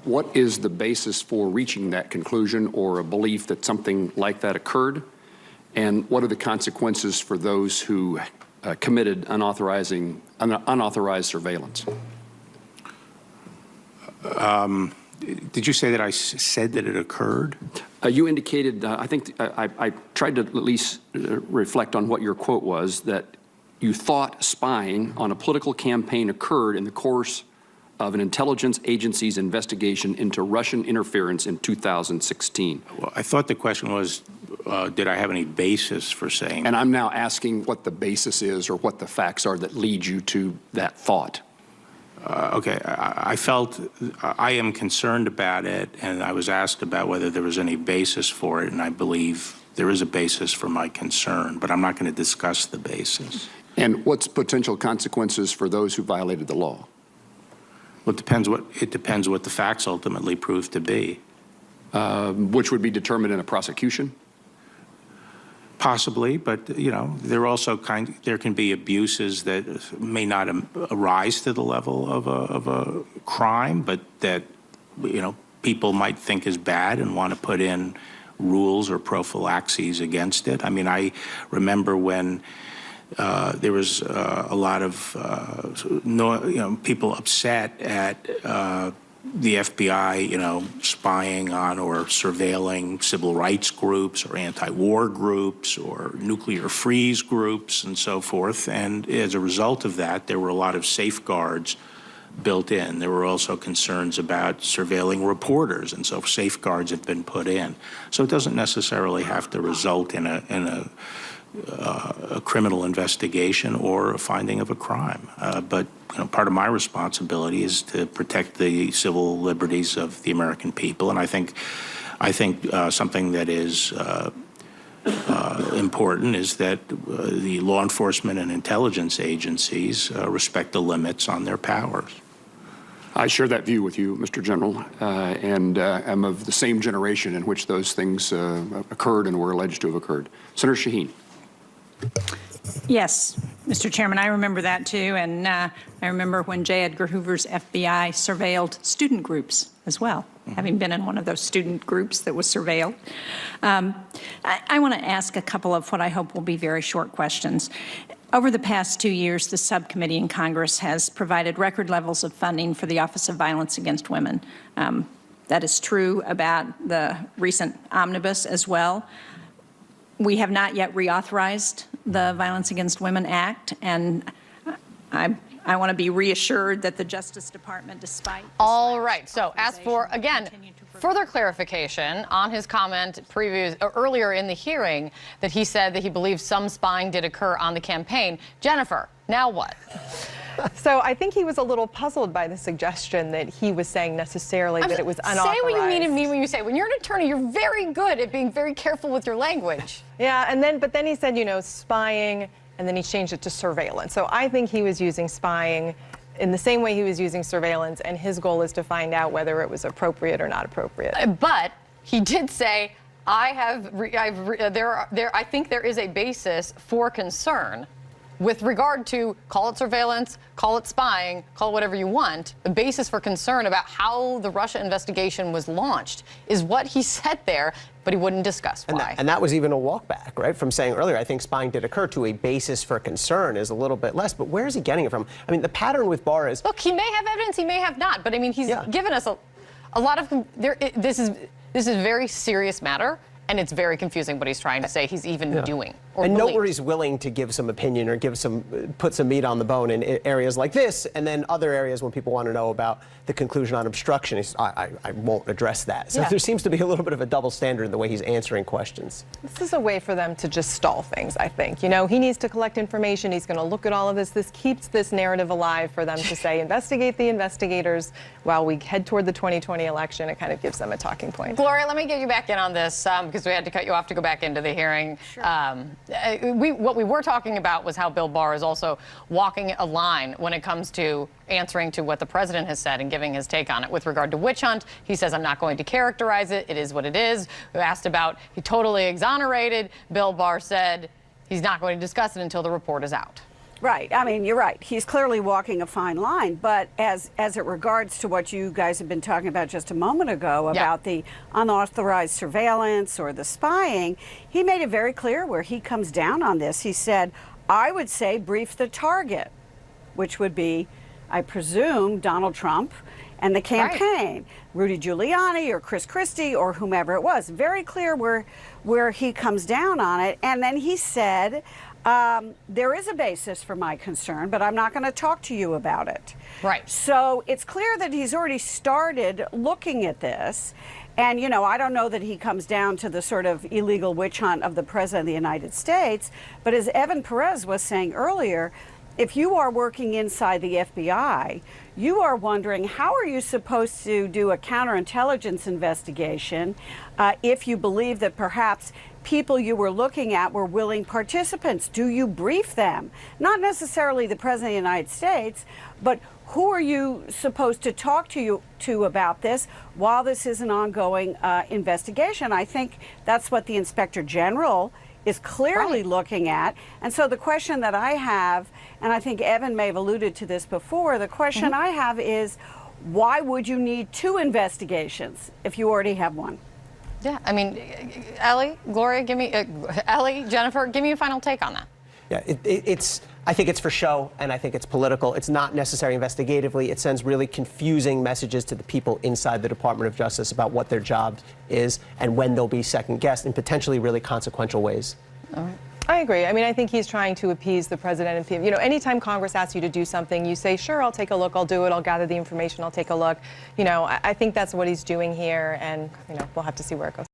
What is the basis for reaching that conclusion or a belief that something like that occurred? And what are the consequences for those who committed unauthorized surveillance? Did you say that I said that it occurred? You indicated, I think I tried to at least reflect on what your quote was, that you thought spying on a political campaign occurred in the course of an intelligence agency's investigation into Russian interference in 2016. Well, I thought the question was, did I have any basis for saying? And I'm now asking what the basis is or what the facts are that lead you to that thought. Okay, I felt I am concerned about it, and I was asked about whether there was any basis for it, and I believe there is a basis for my concern, but I'm not going to discuss the basis. And what's potential consequences for those who violated the law? Well, it depends what the facts ultimately prove to be. Which would be determined in a prosecution? Possibly, but you know, there can be abuses that may not arise to the level of a crime, but that people might think is bad and want to put in rules or prophylaxes against it. I mean, I remember when there was a lot of people upset at the FBI, spying on or surveilling civil rights groups or anti-war groups or nuclear freeze groups and so forth. And as a result of that, there were a lot of safeguards built in. There were also concerns about surveilling reporters, and so safeguards have been put in. So it doesn't necessarily have to result in a criminal investigation or a finding of a crime. But part of my responsibility is to protect the civil liberties of the American people, and I think something that is important is that the law enforcement and intelligence agencies respect the limits on their powers. I share that view with you, Mr. General, and am of the same generation in which those things occurred and were alleged to have occurred. Senator Shaheen. Yes, Mr. Chairman, I remember that too, and I remember when J. Edgar Hoover's FBI surveilled student groups as well, having been in one of those student groups that was surveilled. I want to ask a couple of what I hope will be very short questions. Over the past 2 years, the subcommittee in Congress has provided record levels of funding for the Office of Violence Against Women. That is true about the recent omnibus as well. We have not yet reauthorized the Violence Against Women Act, and I want to be reassured that the Justice Department, despite... All right, so as for, again, further clarification on his comment earlier in the hearing that he said that he believes some spying did occur on the campaign. Jennifer, now what? So I think he was a little puzzled by the suggestion that he was saying necessarily that it was unauthorized. Say what you mean to me when you say, when you're an attorney, you're very good at being very careful with your language. Yeah, but then he said, spying, and then he changed it to surveillance. So I think he was using spying in the same way he was using surveillance, and his goal is to find out whether it was appropriate or not appropriate. But he did say, I think there is a basis for concern with regard to, call it surveillance, call it spying, call it whatever you want, the basis for concern about how the Russia investigation was launched is what he said there, but he wouldn't discuss why. And that was even a walk back, right, from saying earlier, I think spying did occur, to a basis for concern is a little bit less. But where is he getting it from? I mean, the pattern with Barr is... Look, he may have evidence, he may have not, but I mean, he's given us a lot of... This is a very serious matter. And it's very confusing what he's trying to say he's even doing. And note where he's willing to give some opinion or put some meat on the bone in areas like this, and then other areas when people want to know about the conclusion on obstruction, I won't address that. So there seems to be a little bit of a double standard in the way he's answering questions. This is a way for them to just stall things, I think. He needs to collect information. He's going to look at all of this. This keeps this narrative alive for them to say, investigate the investigators while we head toward the 2020 election. It kind of gives them a talking point. Gloria, let me get you back in on this because we had to cut you off to go back into the hearing. Sure. What we were talking about was how Bill Barr is also walking a line when it comes to answering to what the president has said and giving his take on it. With regard to witch hunt, he says, I'm not going to characterize it. It is what it is. We asked about he totally exonerated. Bill Barr said he's not going to discuss it until the report is out. Right. I mean, you're right. He's clearly walking a fine line. But as it regards to what you guys have been talking about just a moment ago about the unauthorized surveillance or the spying, he made it very clear where he comes down on this. He said, I would say brief the target, which would be, I presume, Donald Trump and the campaign, Rudy Giuliani or Chris Christie or whomever it was. Very clear where he comes down on it. And then he said, there is a basis for my concern, but I'm not going to talk to you about it. Right. So it's clear that he's already started looking at this. And, you know, I don't know that he comes down to the sort of illegal witch hunt of the President of the United States. But as Evan Perez was saying earlier, if you are working inside the FBI, you are wondering how are you supposed to do a counterintelligence investigation if you believe that perhaps people you were looking at were willing participants? Do you brief them? Not necessarily the President of the United States, but who are you supposed to talk to about this while this is an ongoing investigation? I think that's what the Inspector General is clearly looking at. And so the question that I have, and I think Evan may have alluded to this before, the question I have is, why would you need two investigations if you already have one? Yeah, I mean, Ellie, Gloria, Ellie, Jennifer, give me a final take on that. Yeah, I think it's for show, and I think it's political. It's not necessary investigatively. It sends really confusing messages to the people inside the Department of Justice about what their job is and when they'll be second-guessed in potentially really consequential ways. All right. I agree. I mean, I think he's trying to appease the president and people. You know, anytime Congress asks you to do something, you say, sure, I'll take a look, I'll do it, I'll gather the information, I'll take a look. You know, I think that's what he's doing here, and, you know, we'll have to see where it goes.